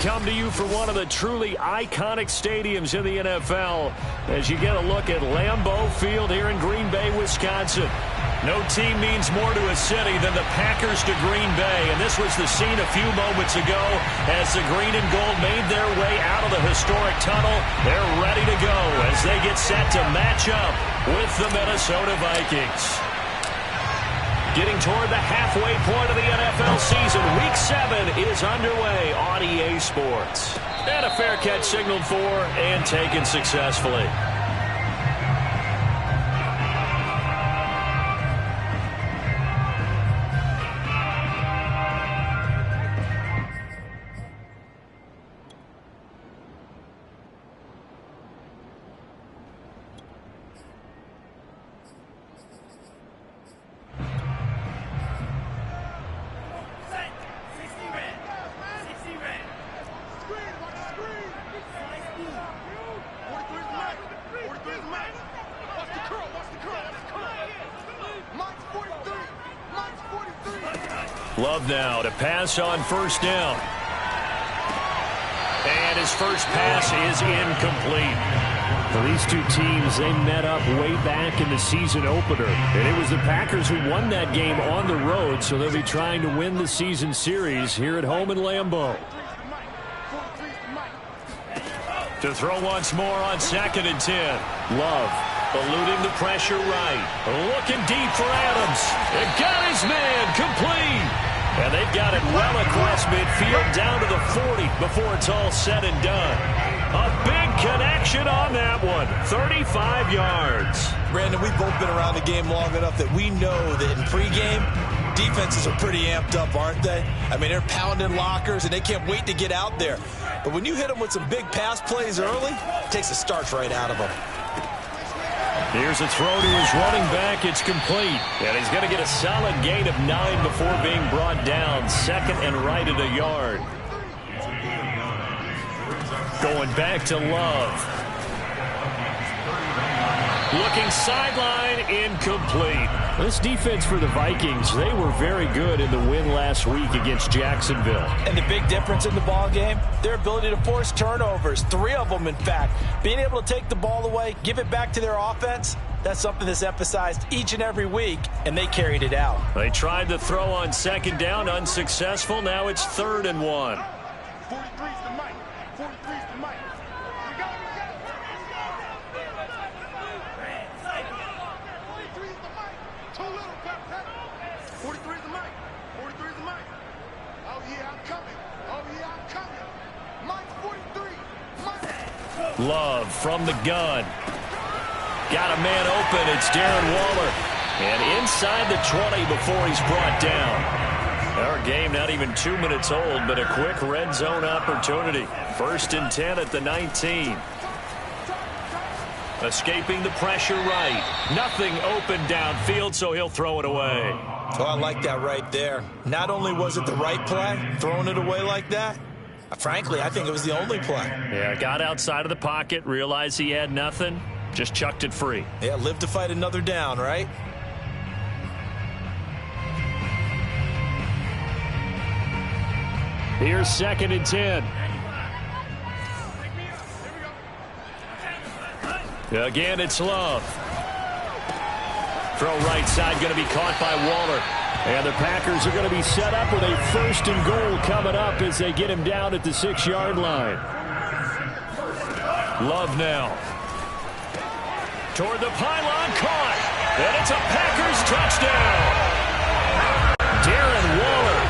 come to you from one of the truly iconic stadiums in the NFL as you get a look at Lambeau Field here in Green Bay, Wisconsin. No team means more to a city than the Packers to Green Bay, and this was the scene a few moments ago as the green and gold made their way out of the historic tunnel. They're ready to go as they get set to match up with the Minnesota Vikings. Getting toward the halfway point of the NFL season, Week 7 is underway on EA Sports. And a fair catch signaled for and taken successfully. Love now to pass on first down. And his first pass is incomplete. Well, these two teams, they met up way back in the season opener. And it was the Packers who won that game on the road, so they'll be trying to win the season series here at home in Lambeau. To throw once more on 2nd and 10. Love eluding the pressure right. Looking deep for Adams. It got his man complete. And they've got it well across midfield down to the 40 before it's all said and done. A big connection on that one. 35 yards. Brandon, we've both been around the game long enough that we know that in pregame, defenses are pretty amped up, aren't they? I mean, they're pounding lockers, and they can't wait to get out there. But when you hit them with some big pass plays early, it takes the starch right out of them. Here's a throw to his running back. It's complete. And he's going to get a solid gain of 9 before being brought down. 2nd and right at a yard. Going back to Love. Looking sideline, incomplete. This defense for the Vikings, they were very good in the win last week against Jacksonville. And the big difference in the ball game, their ability to force turnovers, 3 of them in fact. Being able to take the ball away, give it back to their offense, that's something that's emphasized each and every week, and they carried it out. They tried to throw on 2nd down, unsuccessful. Now it's 3rd and 1. 43's the mic. 43's the mic. Love from the gun. Got a man open. It's Darren Waller. And inside the 20 before he's brought down. Our game not even 2 minutes old, but a quick red zone opportunity. 1st and 10 at the 19. Escaping the pressure right. Nothing open downfield, so he'll throw it away. Oh, I like that right there. Not only was it the right play, throwing it away like that, frankly, I think it was the only play. Yeah, got outside of the pocket, realized he had nothing, just chucked it free. Yeah, live to fight another down, right? Here's 2nd and 10. Again, it's Love. Throw right side, going to be caught by Waller. And the Packers are going to be set up with a 1st and goal coming up as they get him down at the 6-yard line. Love now. Toward the pylon, caught. And it's a Packers touchdown. Darren Waller,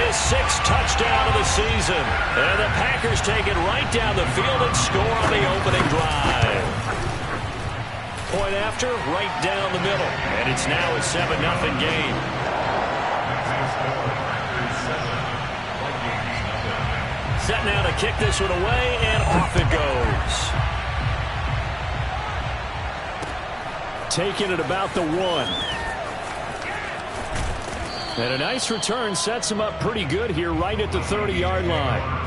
his 6th touchdown of the season. And the Packers take it right down the field and score on the opening drive. Point after, right down the middle. And it's now a 7-0 game. Set now to kick this one away, and off it goes. Taking it about the 1. And a nice return sets him up pretty good here right at the 30-yard line.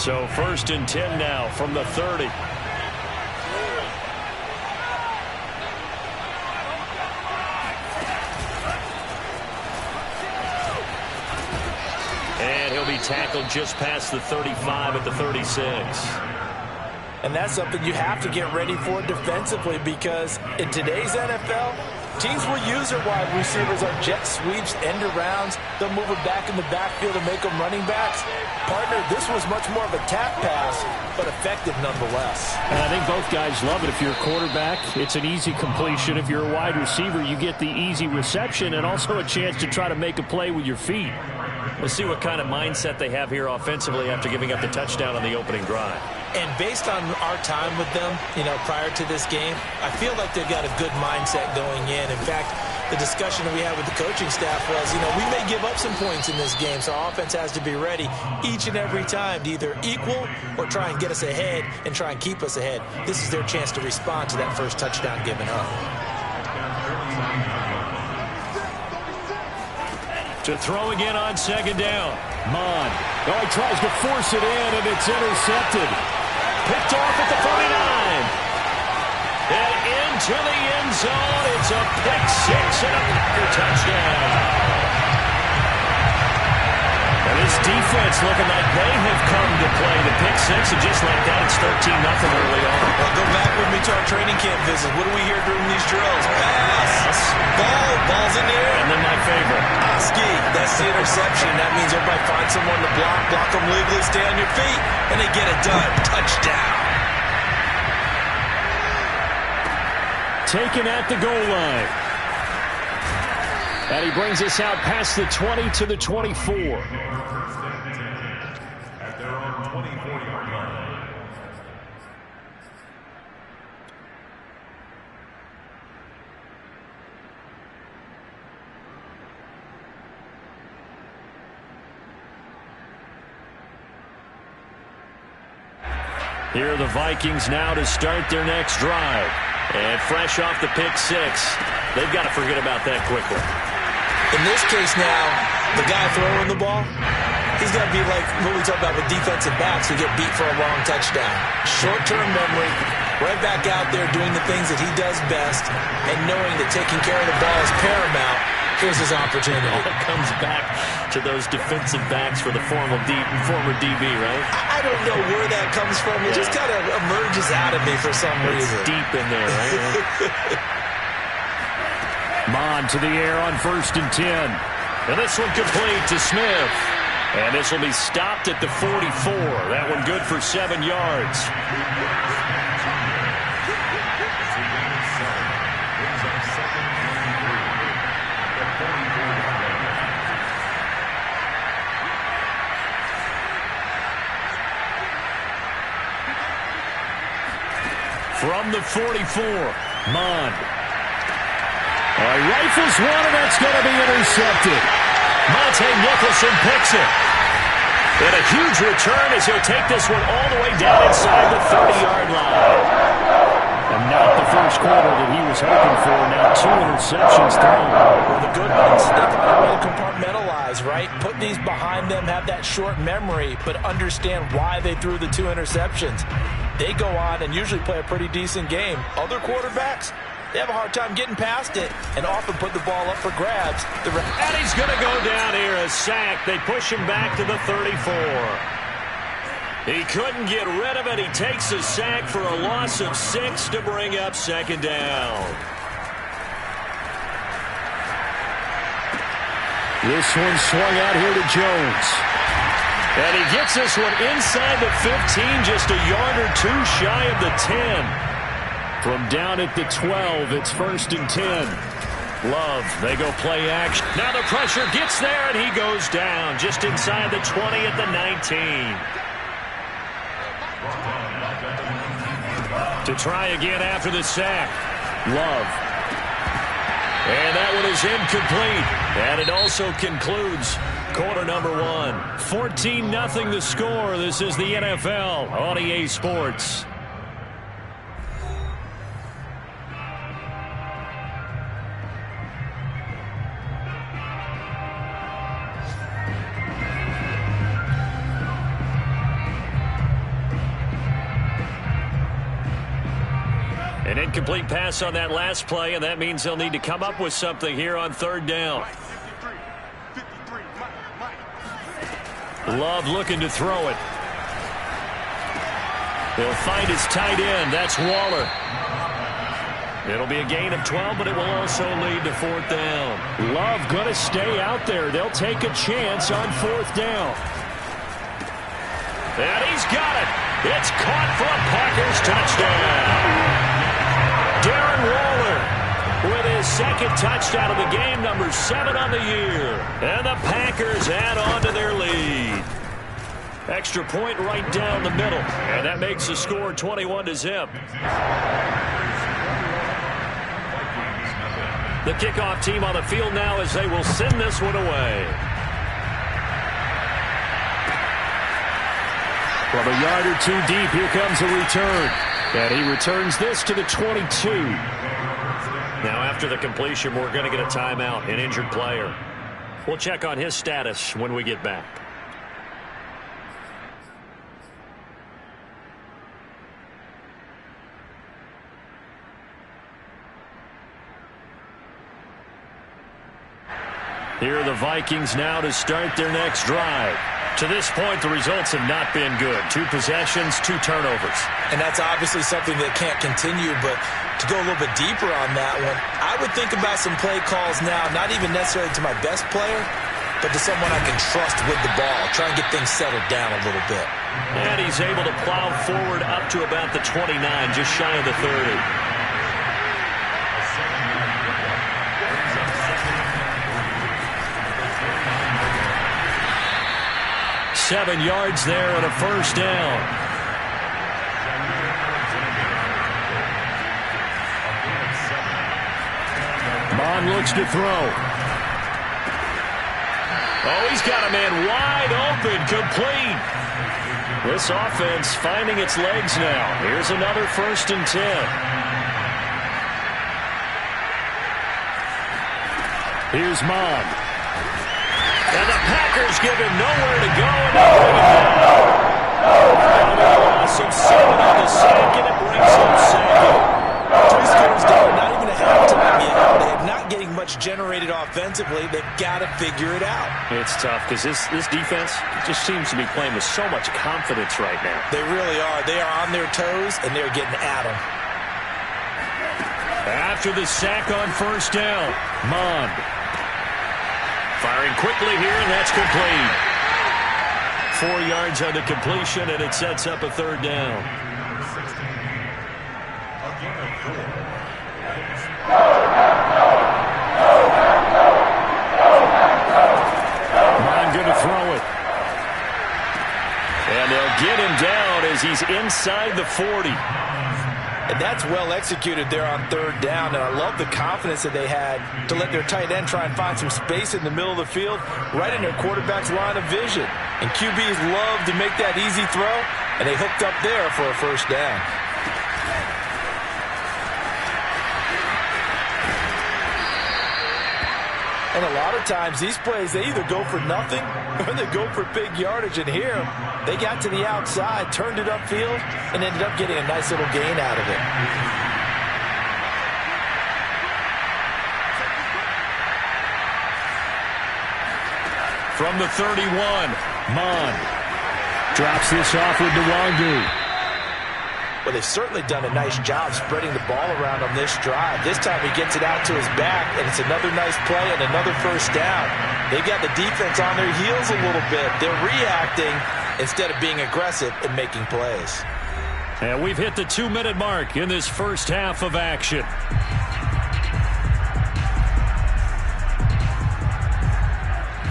So 1st and 10 now from the 30. And he'll be tackled just past the 35 at the 36. And that's something you have to get ready for defensively, because in today's NFL, teams will use their wide receivers on jet sweeps, end arounds. They'll move it back in the backfield and make them running backs. Partner, this was much more of a tap pass, but effective nonetheless. And I think both guys love it. If you're a quarterback, it's an easy completion. If you're a wide receiver, you get the easy reception and also a chance to try to make a play with your feet. We'll see what kind of mindset they have here offensively after giving up the touchdown on the opening drive. And based on our time with them, prior to this game, I feel like they've got a good mindset going in. In fact, the discussion that we had with the coaching staff was, we may give up some points in this game, so our offense has to be ready each and every time to either equal or try and get us ahead and try and keep us ahead. This is their chance to respond to that first touchdown given up. To throw again on 2nd down. Mon. Oh, he tries to force it in, and it's intercepted. Picked off at the 49. And into the end zone. It's a pick 6 and a Packer touchdown. And this defense looking like they have come to play the pick 6, and just like that, it's 13-0 early on. Well, go back with me to our training camp visit. What do we hear during these drills? Pass. Ball's in the air. And then my favorite. Ski. That's the interception. That means everybody find someone to block them legally, stay on your feet, and they get it done. Touchdown. Taken at the goal line. And he brings us out past the 20 to the 24. At their own 24-yard line. Here are the Vikings now to start their next drive. And fresh off the pick 6, they've got to forget about that quickly. In this case now, the guy throwing the ball, he's got to be like what we talk about with defensive backs who get beat for a long touchdown. Short-term memory, right back out there doing the things that he does best, and knowing that taking care of the ball is paramount. Here's his opportunity. It comes back to those defensive backs for the former DB, right? I don't know where that comes from. It just kind of emerges out of me for some reason. It's deep in there, right? Mon to the air on 1st and 10. And this one complete to Smith. And this will be stopped at the 44. That one good for 7 yards. From the 44, Mon. He rifles one, and that's going to be intercepted. Monte Nicholson picks it. And a huge return as he'll take this one all the way down inside the 30-yard line. And not the first quarter that he was hoping for. Now 2 interceptions thrown. Well, the good ones, they can well compartmentalize, right? Put these behind them, have that short memory, but understand why they threw the 2 interceptions. They go on and usually play a pretty decent game. Other quarterbacks, they have a hard time getting past it and often put the ball up for grabs. And he's going to go down here, a sack. They push him back to the 34. He couldn't get rid of it. He takes a sack for a loss of 6 to bring up 2nd down. This one swung out here to Jones. And he gets this one inside the 15, just a yard or 2 shy of the 10. From down at the 12, it's 1st and 10. Love, they go play action. Now the pressure gets there, and he goes down just inside the 20 at the 19. To try again after the sack. Love. And that one is incomplete. And it also concludes quarter number 1. 14-0 the score. This is the NFL on EA Sports. An incomplete pass on that last play, and that means they'll need to come up with something here on third down. Love looking to throw it. He'll find his tight end. That's Waller. It'll be a gain of 12, but it will also lead to fourth down. Love going to stay out there. They'll take a chance on fourth down. And he's got it. It's caught for a Packers touchdown. Darren Waller with his second touchdown of the game, number 7 on the year. And the Packers add on to their lead. Extra point right down the middle. And that makes the score 21-0. The kickoff team on the field now as they will send this one away. From a yard or two deep, here comes a return. And he returns this to the 22. Now after the completion, we're going to get a timeout, an injured player. We'll check on his status when we get back. Here are the Vikings now to start their next drive. To this point, the results have not been good. 2 possessions, 2 turnovers. And that's obviously something that can't continue, but to go a little bit deeper on that one, I would think about some play calls now, not even necessarily to my best player, but to someone I can trust with the ball. Try and get things settled down a little bit. And he's able to plow forward up to about the 29, just shy of the 30. 7 yards there and a first down. Bond looks to throw. Oh, he's got a man wide open, complete. This offense finding its legs now. Here's another 1st and 10. Here's Mond. And the Packers give him nowhere to go, and they bring him down. And a loss of 7 on the sack, and it brings him 2nd. 3 scores down, not even a halftime yet. They're not getting much generated offensively. They've got to figure it out. It's tough because this defense just seems to be playing with so much confidence right now. They really are. They are on their toes, and they're getting at them. After the sack on first down, Mond. Firing quickly here, and that's complete. 4 yards on the completion, and it sets up a 3rd down. Mond going to throw it. And they'll get him down as he's inside the 40. And that's well executed there on 3rd down. And I love the confidence that they had to let their tight end try and find some space in the middle of the field, right in their quarterback's line of vision. And QBs love to make that easy throw, and they hooked up there for a 1st down. And a lot of times, these plays, they either go for nothing or they go for big yardage. And here, they got to the outside, turned it upfield, and ended up getting a nice little gain out of it. From the 31, Mond drops this off with Nwangu. Well, they've certainly done a nice job spreading the ball around on this drive. This time he gets it out to his back, and it's another nice play and another 1st down. They've got the defense on their heels a little bit. They're reacting instead of being aggressive and making plays. and we've hit the 2-minute mark in this first half of action.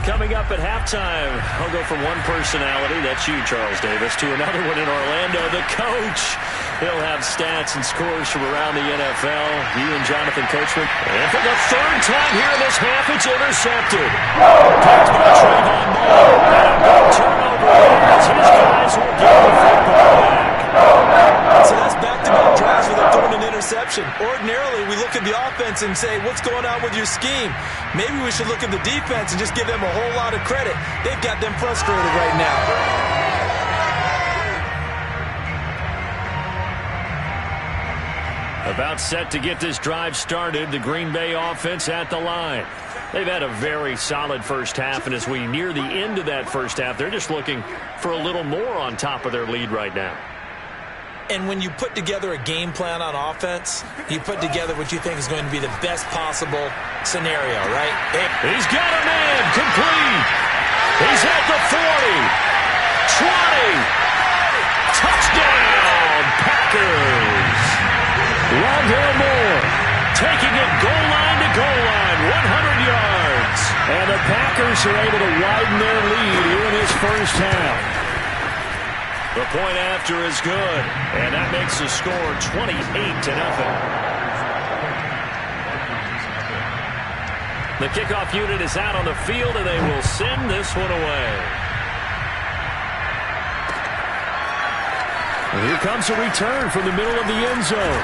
Coming up at halftime, I'll go from one personality, that's you, Charles Davis, to another one in Orlando, the coach. He'll have stats and scores from around the NFL. You and Jonathan Coachman. And for the third time here in this half, it's intercepted. Picked by Trayvon Mullen. And a big turnover as his guys will get the football back. So that's back-to-back drives where they're throwing an interception. Ordinarily, we look at the offense and say, what's going on with your scheme? Maybe we should look at the defense and just give them a whole lot of credit. They've got them frustrated right now. About set to get this drive started, the Green Bay offense at the line. They've had a very solid first half, and as we near the end of that first half, they're just looking for a little more on top of their lead right now. And when you put together a game plan on offense, you put together what you think is going to be the best possible scenario, right? He's got a man complete. He's at the 40, 20. Touchdown, Packers. Rondale Moore taking it goal line to goal line, 100 yards. And the Packers are able to widen their lead here in this first half. The point after is good, and that makes the score 28-0. The kickoff unit is out on the field, and they will send this one away. And here comes a return from the middle of the end zone.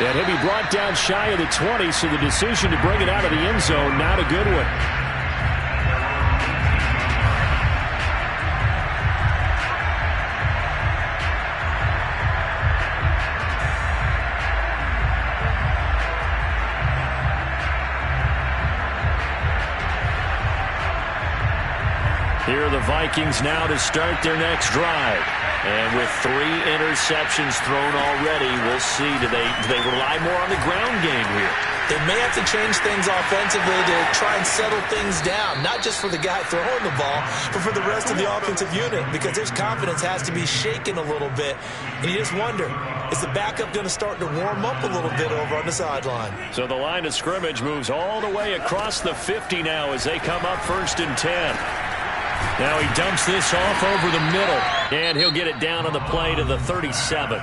And he'll be brought down shy of the 20, so the decision to bring it out of the end zone, not a good one. Here are the Vikings now to start their next drive. And with 3 interceptions thrown already, we'll see. Do they rely more on the ground game here? They may have to change things offensively to try and settle things down, not just for the guy throwing the ball, but for the rest of the offensive unit, because his confidence has to be shaken a little bit. And you just wonder, is the backup going to start to warm up a little bit over on the sideline? So the line of scrimmage moves all the way across the 50 now as they come up 1st and 10. Now he dumps this off over the middle, and he'll get it down on the play to the 37.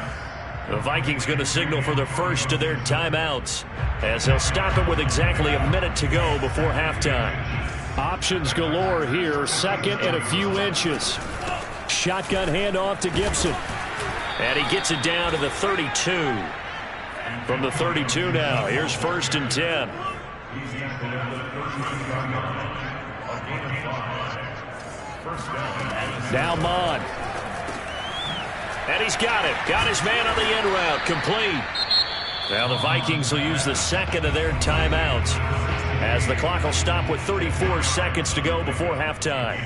The Vikings going to signal for the first of their timeouts as they'll stop it with exactly a minute to go before halftime. Options galore here, 2nd and a few inches. Shotgun handoff to Gibson. And he gets it down to the 32. From the 32 now, here's 1st and 10. Now Mon. And he's got it. Got his man on the end route. Complete. Now the Vikings will use the 2nd of their timeouts as the clock will stop with 34 seconds to go before halftime.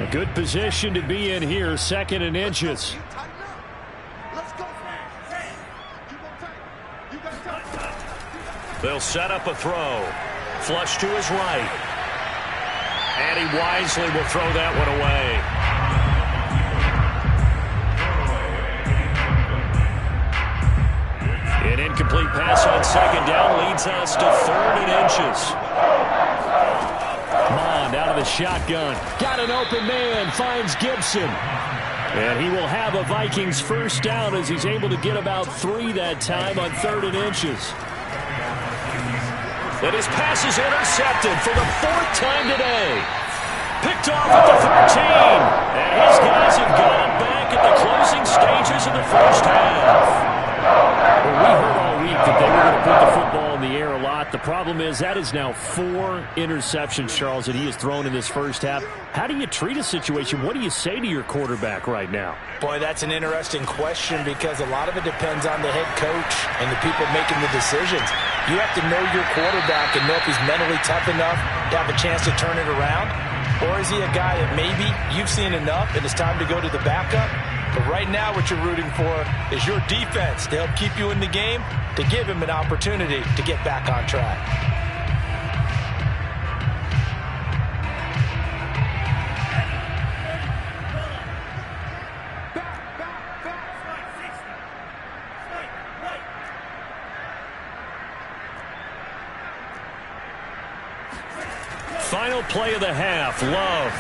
A good position to be in here, 2nd and inches. They'll set up a throw. Flush to his right. And he wisely will throw that one away. An incomplete pass on 2nd down leads us to 3rd and inches. Mond out of the shotgun. Got an open man. Finds Gibson. And he will have a Vikings first down as he's able to get about 3 that time on 3rd and inches. And his pass is intercepted for the 4th time today. Picked off at the 13. And his guys have got it back at the closing stages of the first half. Well, we heard all week that they were going to put the football in the air a lot. The problem is that is now 4 interceptions, Charles, that he has thrown in this first half. How do you treat a situation? What do you say to your quarterback right now? Boy, that's an interesting question because a lot of it depends on the head coach and the people making the decisions. You have to know your quarterback and know if he's mentally tough enough to have a chance to turn it around. Or is he a guy that maybe you've seen enough and it's time to go to the backup? But right now what you're rooting for is your defense to help keep you in the game, to give him an opportunity to get back on track. Final play of the half. Love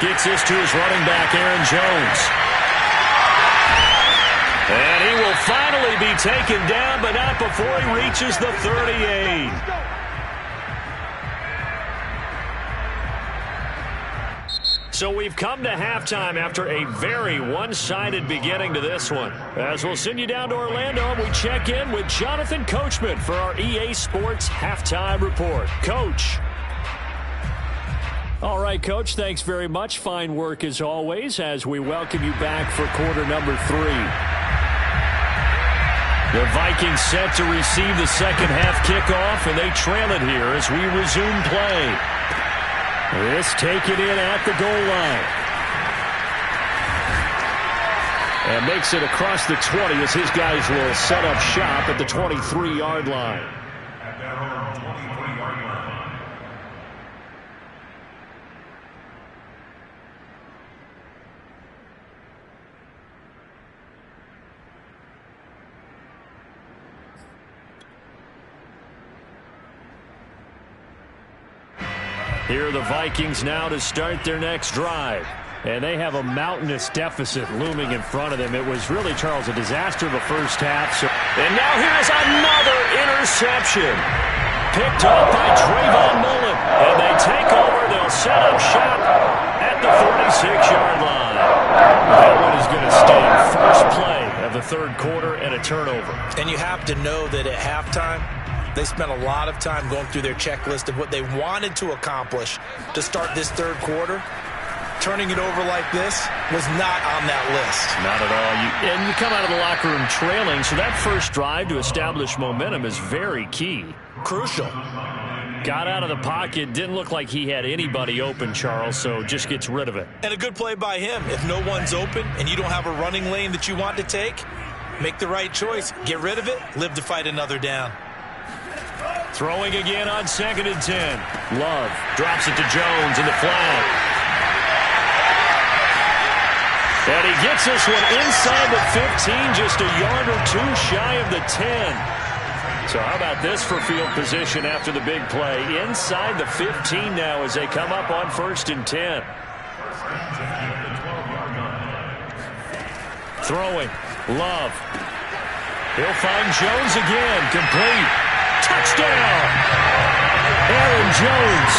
gets this to his running back, Aaron Jones. And he will finally be taken down, but not before he reaches the 38. So we've come to halftime after a very one-sided beginning to this one. As we'll send you down to Orlando, and we check in with Jonathan Coachman for our EA Sports Halftime Report. Coach. All right, Coach, thanks very much. Fine work as always as we welcome you back for quarter number 3. The Vikings set to receive the second half kickoff, and they trail it here as we resume play. This taken in at the goal line. And makes it across the 20 as his guys will set up shop at the 23-yard line. At their own 23-yard line. Here are the Vikings now to start their next drive. And they have a mountainous deficit looming in front of them. It was really, Charles, a disaster the first half. And now here's another interception. Picked up by Trayvon Mullen. And they take over. They'll set up shop at the 46-yard line. That one is going to stay first play of the third quarter and a turnover. And you have to know that at halftime, they spent a lot of time going through their checklist of what they wanted to accomplish to start this third quarter. Turning it over like this was not on that list. Not at all. And you come out of the locker room trailing, so that first drive to establish momentum is very key. Crucial. Got out of the pocket, didn't look like he had anybody open, Charles, so just gets rid of it. And a good play by him. If no one's open and you don't have a running lane that you want to take, make the right choice. Get rid of it, live to fight another down. Throwing again on 2nd and 10. Love drops it to Jones in the flat. And he gets this one inside the 15, just a yard or two shy of the 10. So how about this for field position after the big play? Inside the 15 now as they come up on 1st and 10. Throwing. Love. He'll find Jones again. Complete. Touchdown! Aaron Jones,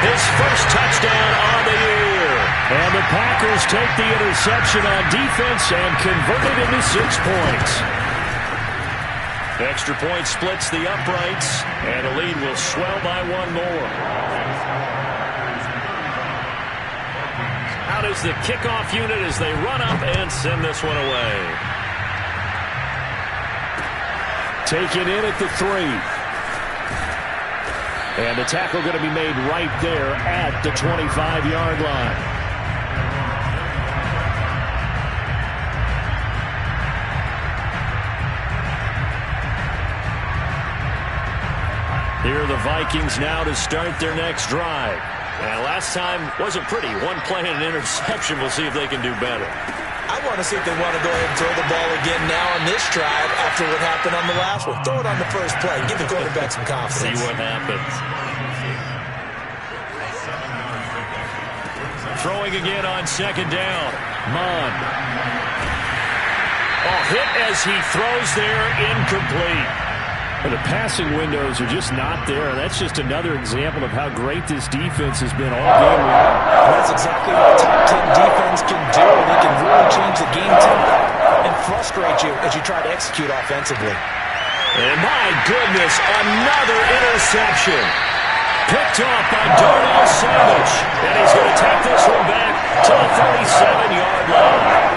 his first touchdown on the year. And the Packers take the interception on defense and convert it into 6 points. Extra point splits the uprights, and the lead will swell by 1 more. Out is the kickoff unit as they run up and send this one away. Taken in at the 3. And the tackle going to be made right there at the 25-yard line. Here are the Vikings now to start their next drive. And last time wasn't pretty. 1 play and an interception. We'll see if they can do better. I want to see if they want to go ahead and throw the ball again now on this drive after what happened on the last one. Throw it on the first play. Give the quarterback some confidence. See what happens. Throwing again on 2nd down. Mon. Hit as he throws there, incomplete. And the passing windows are just not there. That's just another example of how great this defense has been all game long. That's exactly what a top 10 defense can do. They can really change the game tempo and frustrate you as you try to execute offensively. And my goodness, another interception. Picked off by Darnell Savage. And he's going to take this one back to the 37-yard line.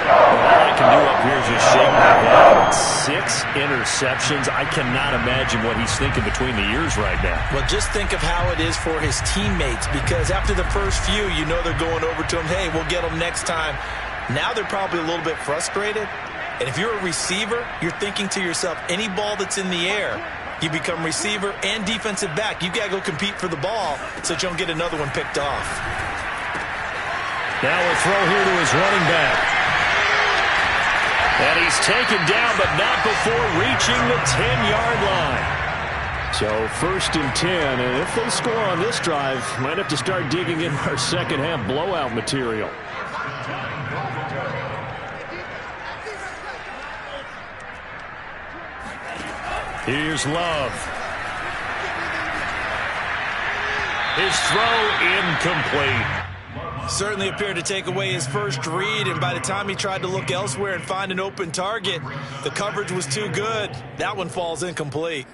All I can do up here is just shake my head. 6 interceptions. I cannot imagine what he's thinking between the ears right now. Well, just think of how it is for his teammates, because after the first few, you know they're going over to him, hey, we'll get them next time. Now they're probably a little bit frustrated. And if you're a receiver, you're thinking to yourself, any ball that's in the air, you become receiver and defensive back. You've got to go compete for the ball so that you don't get another one picked off. Now a throw here to his running back. And he's taken down, but not before reaching the 10-yard line. So 1st and 10, and if they score on this drive, might have to start digging in our second half blowout material. Here's Love. His throw incomplete. Certainly appeared to take away his first read, and by the time he tried to look elsewhere and find an open target, the coverage was too good. That one falls incomplete.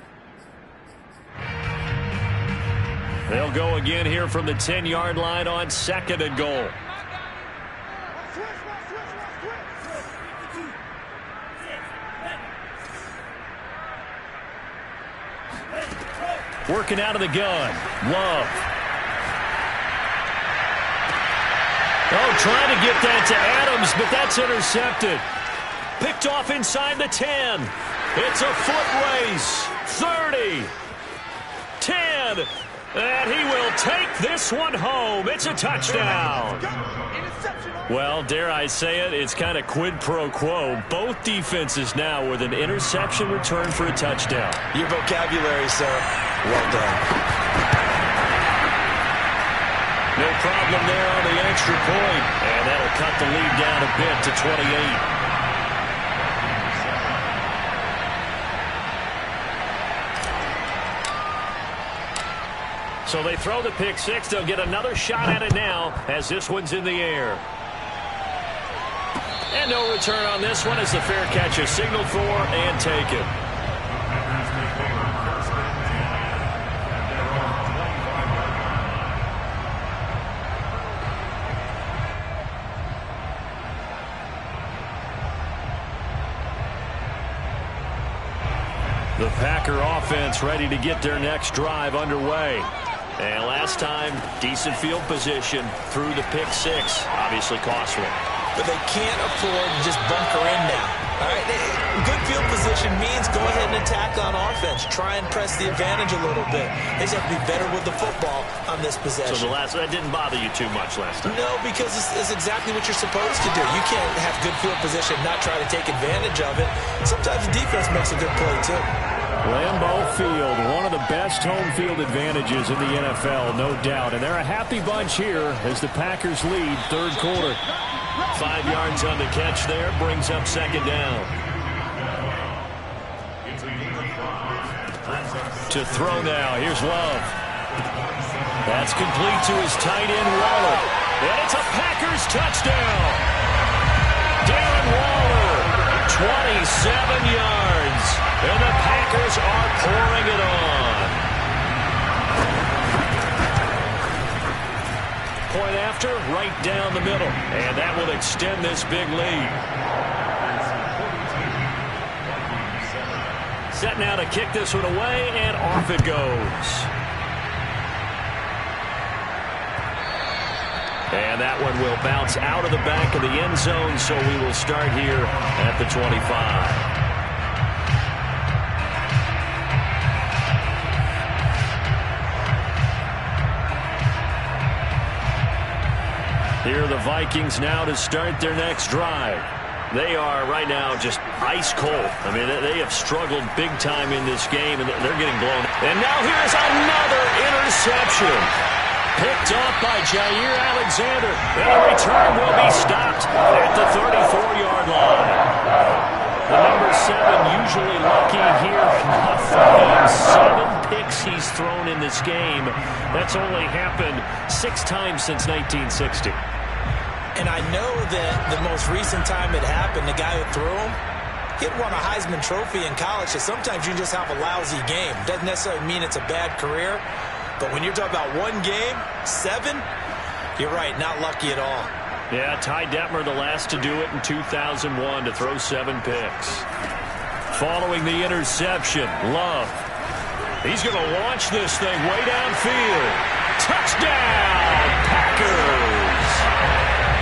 They'll go again here from the 10-yard line on 2nd and goal. Working out of the gun. Love. Oh, trying to get that to Adams, but that's intercepted. Picked off inside the 10. It's a foot race. 30. 10. And he will take this one home. It's a touchdown. Well, dare I say it, it's kind of quid pro quo. Both defenses now with an interception return for a touchdown. Your vocabulary, sir. Well done. No problem there on the extra point. And that'll cut the lead down a bit to 28. So they throw the pick six. They'll get another shot at it now as this one's in the air. And no return on this one as the fair catch is signaled for and taken. The Packer offense ready to get their next drive underway. And last time, decent field position through the pick six. Obviously costly. But they can't afford to just bunker in now. All right, good field position means go ahead and attack on offense. Try and press the advantage a little bit. They just have to be better with the football on this possession. So that didn't bother you too much last time? No, because it's exactly what you're supposed to do. You can't have good field position and not try to take advantage of it. Sometimes the defense makes a good play, too. Lambeau Field, one of the best home field advantages in the NFL, no doubt. And they're a happy bunch here as the Packers lead third quarter. 5 yards on the catch there, brings up second down. To throw now, here's Love. That's complete to his tight end, Waller. And it's a Packers touchdown. Darren Waller, 27 yards. And the Packers are pouring it on. Point after, right down the middle. And that will extend this big lead. Set now to kick this one away, and off it goes. And that one will bounce out of the back of the end zone, so we will start here at the 25. Here are the Vikings now to start their next drive. They are right now just ice cold. I mean, they have struggled big time in this game, and they're getting blown. And now here's another interception. Picked off by Jair Alexander. And the return will be stopped at the 34-yard line. The number 7 usually lucky here. Not for him. 7 picks he's thrown in this game. That's only happened 6 times since 1960. And I know that the most recent time it happened, the guy who threw him, he had won a Heisman Trophy in college. So sometimes you just have a lousy game. Doesn't necessarily mean it's a bad career. But when you're talking about one game, 7, you're right, not lucky at all. Yeah, Ty Detmer the last to do it in 2001 to throw 7 picks. Following the interception, Love. He's going to launch this thing way downfield. Touchdown, Packers!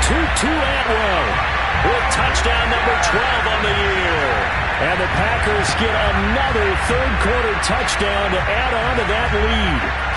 Tutu Atwell with touchdown number 12 on the year. And the Packers get another third-quarter touchdown to add on to that lead.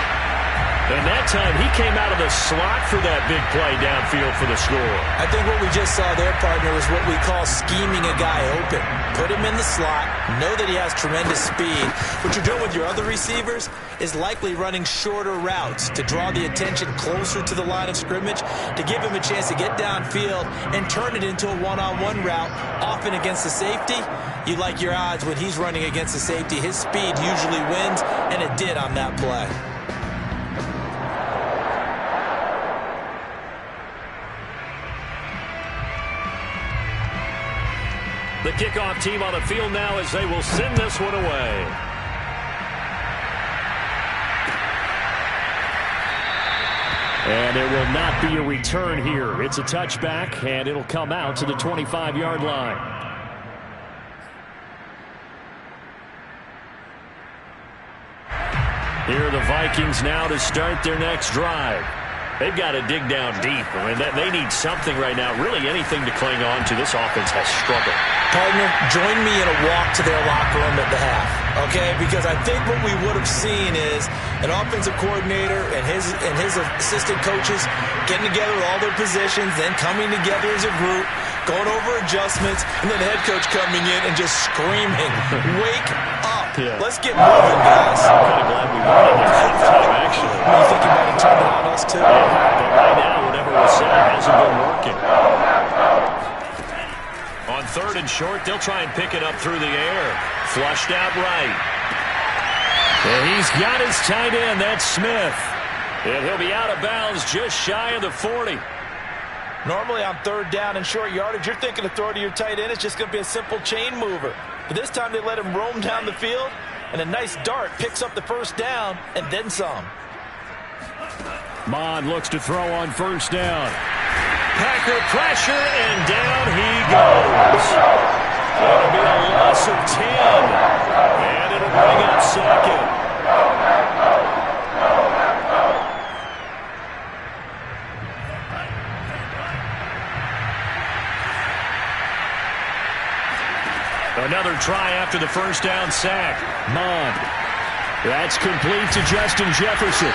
And that time, he came out of the slot for that big play downfield for the score. I think what we just saw there, partner, is what we call scheming a guy open. Put him in the slot, know that he has tremendous speed. What you're doing with your other receivers is likely running shorter routes to draw the attention closer to the line of scrimmage, to give him a chance to get downfield and turn it into a one-on-one route, often against the safety. You like your odds when he's running against the safety. His speed usually wins, and it did on that play. The kickoff team on the field now as they will send this one away. And there will not be a return here. It's a touchback, and it'll come out to the 25-yard line. Here are the Vikings now to start their next drive. They've got to dig down deep. I mean, they need something right now, really anything to cling on to. This offense has struggled. Partner, join me in a walk to their locker room at the half, okay? Because I think what we would have seen is an offensive coordinator and his assistant coaches getting together with all their positions, then coming together as a group, going over adjustments, and then the head coach coming in and just screaming, wake up. Yeah. Let's get moving, guys. I'm kind of glad we won in there halftime, actually. You think you might have turned it on us, too? Yeah, but right now, whatever was said hasn't been working. On 3rd and short, they'll try and pick it up through the air. Flushed out right. And he's got his tight end. That's Smith. And he'll be out of bounds just shy of the 40. Normally on 3rd down and short yardage, you're thinking to throw to your tight end. It's just going to be a simple chain mover. But this time they let him roam down the field, and a nice dart picks up the first down and then some. Mond looks to throw on 1st down. Packer pressure, and down he goes. It'll be a loss of 10, and it'll bring up 2nd. Another try after the 1st down sack. Mond. That's complete to Justin Jefferson.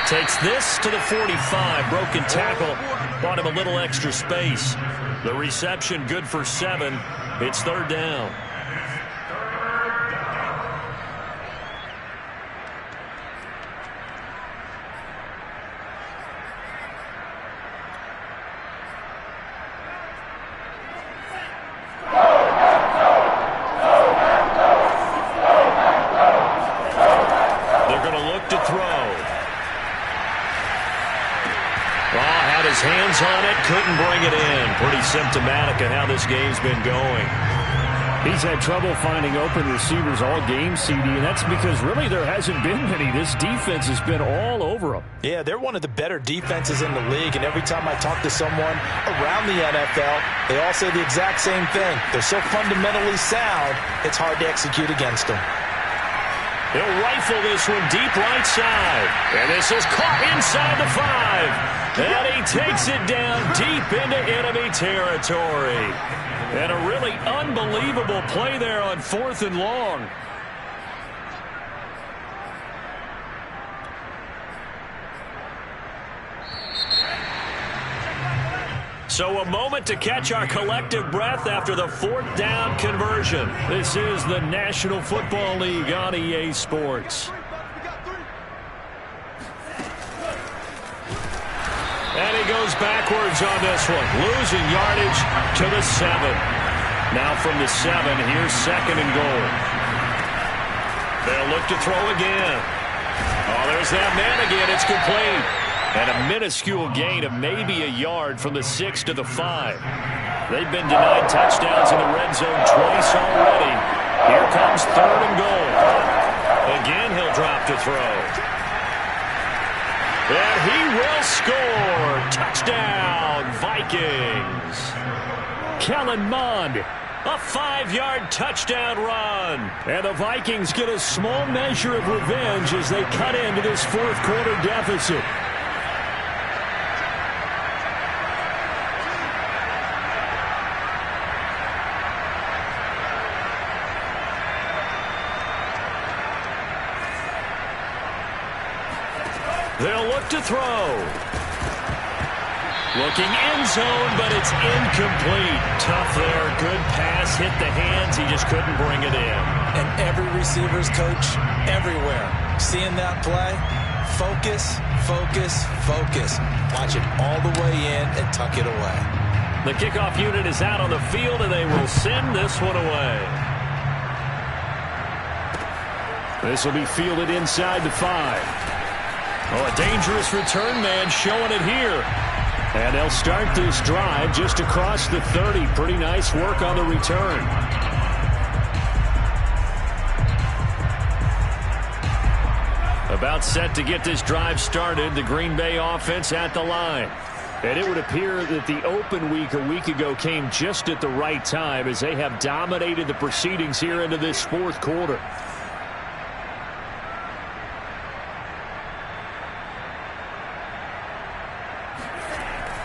Takes this to the 45. Broken tackle. Bought him a little extra space. The reception good for 7. It's 3rd down. Hands on it, couldn't bring it in. Pretty symptomatic of how this game's been going. He's had trouble finding open receivers all game, CD, and that's because really there hasn't been many. This defense has been all over them. Yeah, they're one of the better defenses in the league, and every time I talk to someone around the NFL, they all say the exact same thing. They're so fundamentally sound, it's hard to execute against them. He'll rifle this one deep right side. And this is caught inside the 5. And he takes it down deep into enemy territory. And a really unbelievable play there on 4th and long. So a moment to catch our collective breath after the 4th down conversion. This is the National Football League on EA Sports. And he goes backwards on this one, losing yardage to the 7. Now from the 7, here's 2nd and goal. They'll look to throw again. Oh, there's that man again. It's complete. And a minuscule gain of maybe a yard from the 6 to the 5. They've been denied touchdowns in the red zone twice already. Here comes 3rd and goal. Again, he'll drop to throw. And he will score. Touchdown, Vikings. Kellen Mond. A 5-yard touchdown run. And the Vikings get a small measure of revenge as they cut into this 4th quarter deficit. They'll look to throw. Looking end zone, but it's incomplete. Tough there. Good pass. Hit the hands. He just couldn't bring it in. And every receiver's coach everywhere. Seeing that play, focus, focus, focus. Watch it all the way in and tuck it away. The kickoff unit is out on the field, and they will send this one away. This will be fielded inside the 5. Oh, a dangerous return man showing it here. And they'll start this drive just across the 30. Pretty nice work on the return. A About set to get this drive started. The Green Bay offense at the line. And it would appear that the open week a week ago came just at the right time as they have dominated the proceedings here into this fourth quarter.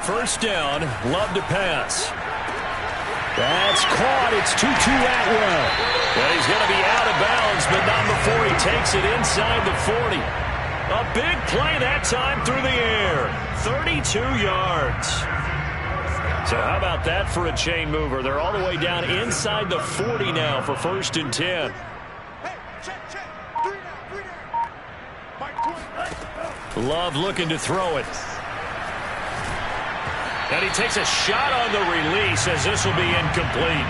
First down, Love to pass. That's caught. It's Tutu Atwell. Well, he's going to be out of bounds, but not before he takes it inside the 40. A big play that time through the air. 32 yards. So how about that for a chain mover? They're all the way down inside the 40 now for 1st and 10. Love looking to throw it. And he takes a shot on the release as this will be incomplete.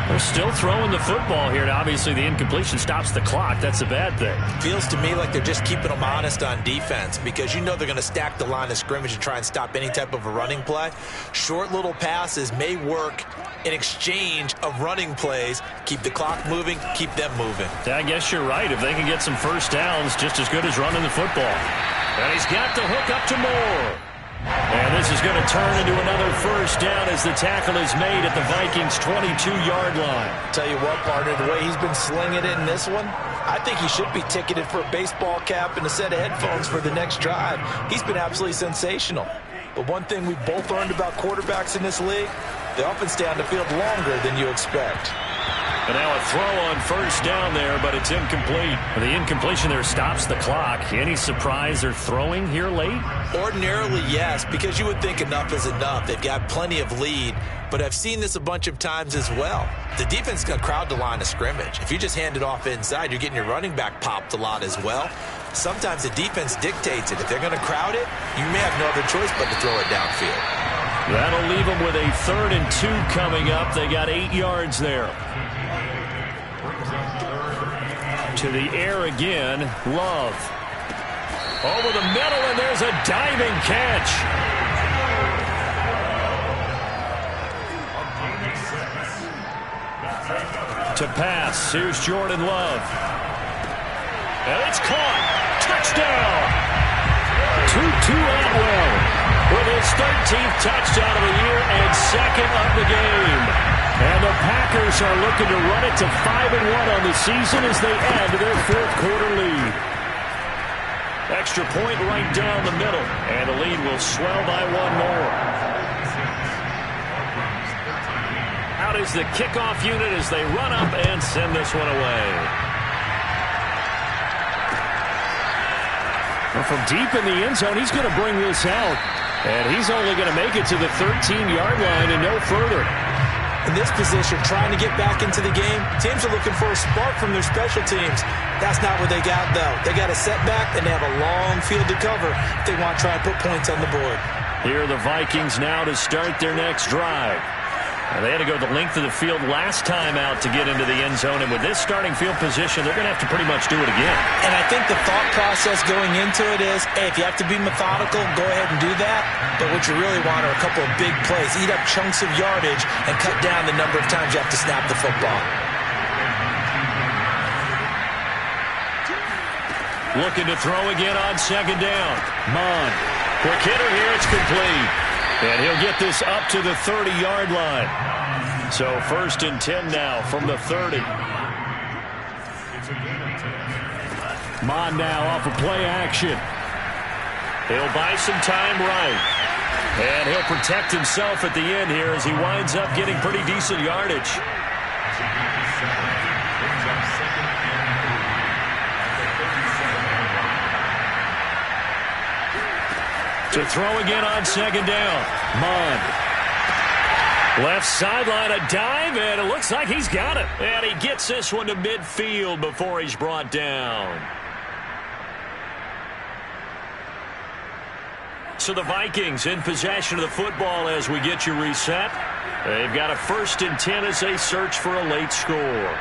They're still throwing the football here. Now, obviously, the incompletion stops the clock. That's a bad thing. Feels to me like they're just keeping them honest on defense because you know they're going to stack the line of scrimmage and try and stop any type of a running play. Short little passes may work in exchange of running plays. Keep the clock moving, keep them moving. I guess you're right. If they can get some first downs, just as good as running the football. And he's got the hook up to Moore. And this is going to turn into another first down as the tackle is made at the Vikings' 22-yard line. Tell you what, partner, the way he's been slinging it in this one, I think he should be ticketed for a baseball cap and a set of headphones for the next drive. He's been absolutely sensational. But one thing we both learned about quarterbacks in this league, they often stay on the field longer than you expect. And now a throw on first down there, but it's incomplete. The incompletion there stops the clock. Any surprise they're throwing here late? Ordinarily, yes, because you would think enough is enough. They've got plenty of lead, but I've seen this a bunch of times as well. The defense is going to crowd the line of scrimmage. If you just hand it off inside, you're getting your running back popped a lot as well. Sometimes the defense dictates it. If they're going to crowd it, you may have no other choice but to throw it downfield. That'll leave them with a 3rd and 2 coming up. They got 8 yards there. To the air again, Love. Over the middle, and there's a diving catch. To pass, here's Jordan Love. And it's caught. Touchdown. Tutu Atwell with his 13th touchdown of the year and 2nd of the game. And the Packers are looking to run it to 5-1 on the season as they add to their 4th quarter lead. Extra point right down the middle, and the lead will swell by 1 more. Out is the kickoff unit as they run up and send this one away. Well, from deep in the end zone, he's going to bring this out. And he's only going to make it to the 13-yard line and no further. In this position, trying to get back into the game, teams are looking for a spark from their special teams. That's not what they got, though. They got a setback, and they have a long field to cover if they want to try and put points on the board. Here are the Vikings now to start their next drive. They had to go the length of the field last time out to get into the end zone, and with this starting field position, they're going to have to pretty much do it again. And I think the thought process going into it is, hey, if you have to be methodical, go ahead and do that. But what you really want are a couple of big plays. Eat up chunks of yardage and cut down the number of times you have to snap the football. Looking to throw again on 2nd down. Mon. Quick hitter here, it's complete. And he'll get this up to the 30-yard line. So 1st and 10 now from the 30. Mon now off of play action. He'll buy some time right. And he'll protect himself at the end here as he winds up getting pretty decent yardage. To throw again on 2nd down. Mon. Left sideline, a dive, and it looks like he's got it. And he gets this one to midfield before he's brought down. So the Vikings in possession of the football as we get you reset. They've got a 1st and 10 as they search for a late score.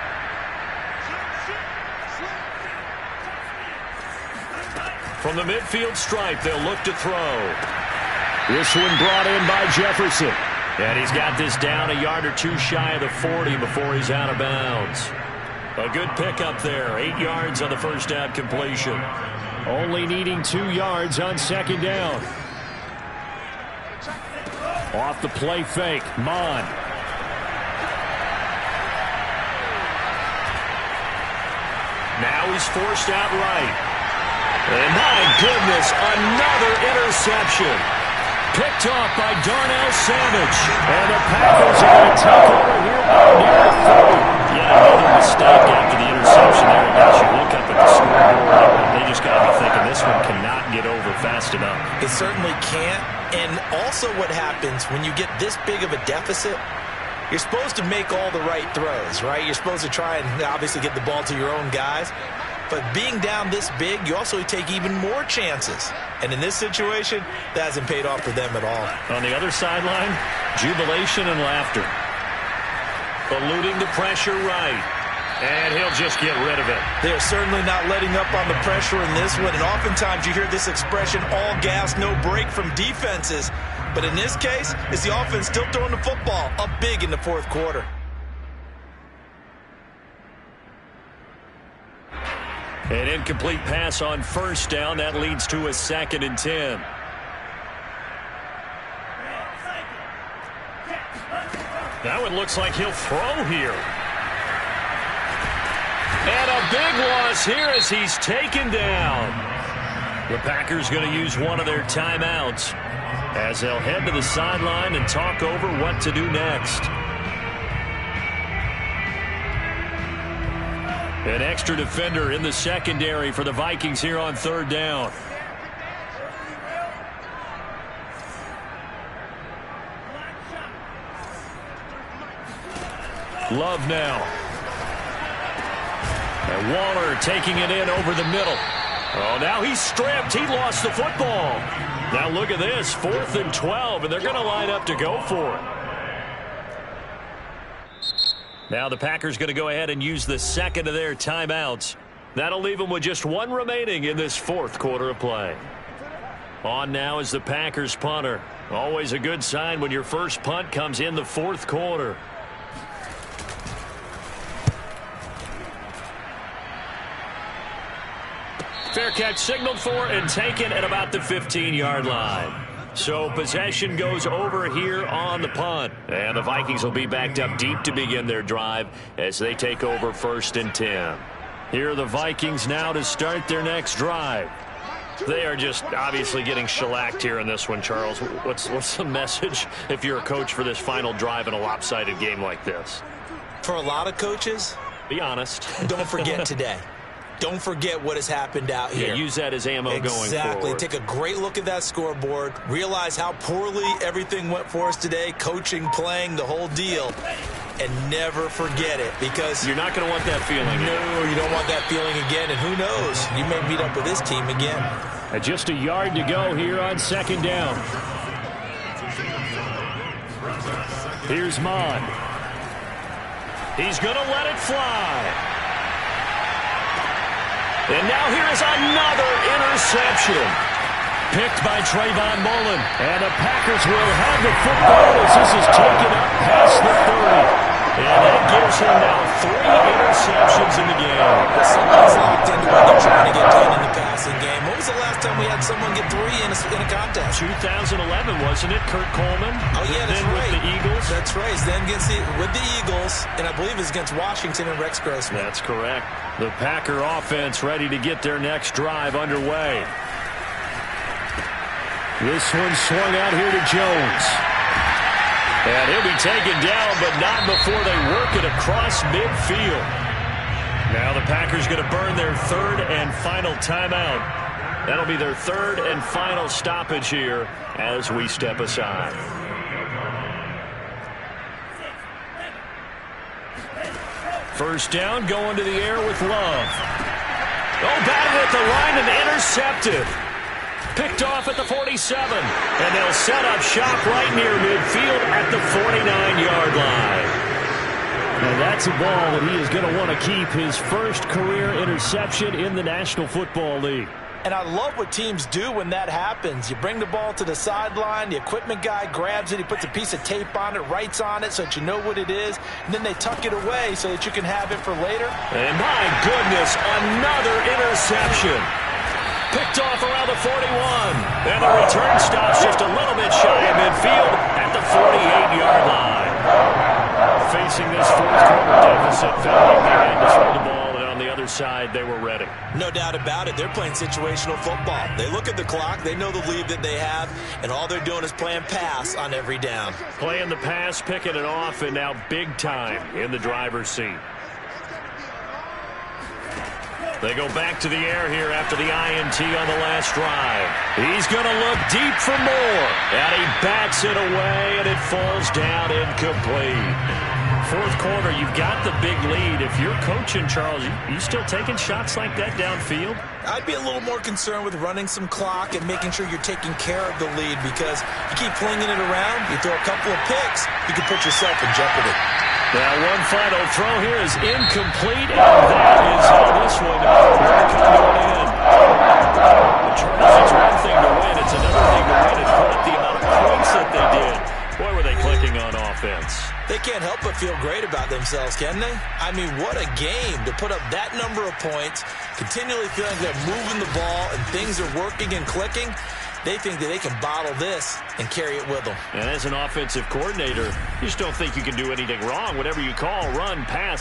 From the midfield stripe, they'll look to throw. This one brought in by Jefferson. And he's got this down a yard or 2 shy of the 40 before he's out of bounds. A good pickup there. 8 yards on the first down completion. Only needing 2 yards on second down. Off the play fake, Mon. Now he's forced out right. And my goodness, another interception. Picked off by Darnell Savage. And the Packers are going to take over here near the 30. Yet another mistake after the interception there. And as you look up at the scoreboard, they just got to be thinking this one cannot get over fast enough. It certainly can't. And also what happens when you get this big of a deficit, you're supposed to make all the right throws, right? You're supposed to try and obviously get the ball to your own guys. But being down this big, you also take even more chances. And in this situation, that hasn't paid off for them at all. On the other sideline, jubilation and laughter. Eluding the pressure right. And he'll just get rid of it. They're certainly not letting up on the pressure in this one. And oftentimes you hear this expression, all gas, no break from defenses. But in this case, it's the offense still throwing the football up big in the fourth quarter. An incomplete pass on first down. That leads to a 2nd and 10. Now it looks like he'll throw here. And a big loss here as he's taken down. The Packers going to use one of their timeouts as they'll head to the sideline and talk over what to do next. An extra defender in the secondary for the Vikings here on 3rd down. Love now. And Waller taking it in over the middle. Oh, now he's stripped. He lost the football. Now look at this. 4th and 12, and they're going to line up to go for it. Now the Packers going to go ahead and use the 2nd of their timeouts. That'll leave them with just 1 remaining in this 4th quarter of play. On now is the Packers punter. Always a good sign when your first punt comes in the 4th quarter. Fair catch signaled for and taken at about the 15-yard line. So possession goes over here on the punt. And the Vikings will be backed up deep to begin their drive as they take over 1st and 10. Here are the Vikings now to start their next drive. They are just obviously getting shellacked here in this one, Charles. What's the message if you're a coach for this final drive in a lopsided game like this? For a lot of coaches, be honest. Don't forget today. Don't forget what has happened out here. Yeah, use that as ammo going forward. Exactly. Take a great look at that scoreboard. Realize how poorly everything went for us today. Coaching, playing, the whole deal. And never forget it, because you're not going to want that feeling. No, you don't want that feeling again. And who knows? You may meet up with this team again. Just a yard to go here on 2nd down. Here's Mon. He's going to let it fly. And now here is another interception. Picked by Trayvon Mullen. And the Packers will have the football as this is taken up past the 30. And that gives him now 3 interceptions in the game. Somebody's locked into what they're trying to get done in the passing game. When was the last time we had someone get 3 in a contest? 2011, wasn't it? Kurt Coleman. Oh, yeah, that's then right. With the Eagles. That's right. Then with the Eagles, and I believe it's against Washington and Rex Grossman. That's correct. The Packer offense ready to get their next drive underway. This one swung out here to Jones. And he'll be taken down, but not before they work it across midfield. Now the Packers going to burn their 3rd and final timeout. That'll be their 3rd and final stoppage here as we step aside. First down, going to the air with Love. Oh, batted at the line and intercepted. Picked off at the 47. And they'll set up shop right near midfield at the 49-yard line. And that's a ball that he is going to want to keep, his first career interception in the National Football League. And I love what teams do when that happens. You bring the ball to the sideline, the equipment guy grabs it, he puts a piece of tape on it, writes on it so that you know what it is, and then they tuck it away so that you can have it for later. And my goodness, another interception. Picked off around the 41. And the return stops just a little bit shy of midfield at the 48-yard line. Facing this fourth quarter deficit, felt like they had to throw the ball, and on the other side, they were ready. No doubt about it. They're playing situational football. They look at the clock. They know the lead that they have, and all they're doing is playing pass on every down. Playing the pass, picking it off, and now big time in the driver's seat. They go back to the air here after the INT on the last drive. He's going to look deep for more. And he bats it away, and it falls down incomplete. Fourth quarter, you've got the big lead. If you're coaching, Charles, you still taking shots like that downfield? I'd be a little more concerned with running some clock and making sure you're taking care of the lead, because you keep flinging it around, you throw a couple of picks, you can put yourself in jeopardy. Now, one final throw here is incomplete, and that is how this one will come to an end. Charles, it's one thing to win. It's another thing to win and put up the amount of points that they did. Boy, were they clicking on offense. They can't help but feel great about themselves, can they? I mean, what a game to put up that number of points, continually feeling they're moving the ball and things are working and clicking. They think that they can bottle this and carry it with them. And as an offensive coordinator, you just don't think you can do anything wrong. Whatever you call, run, pass.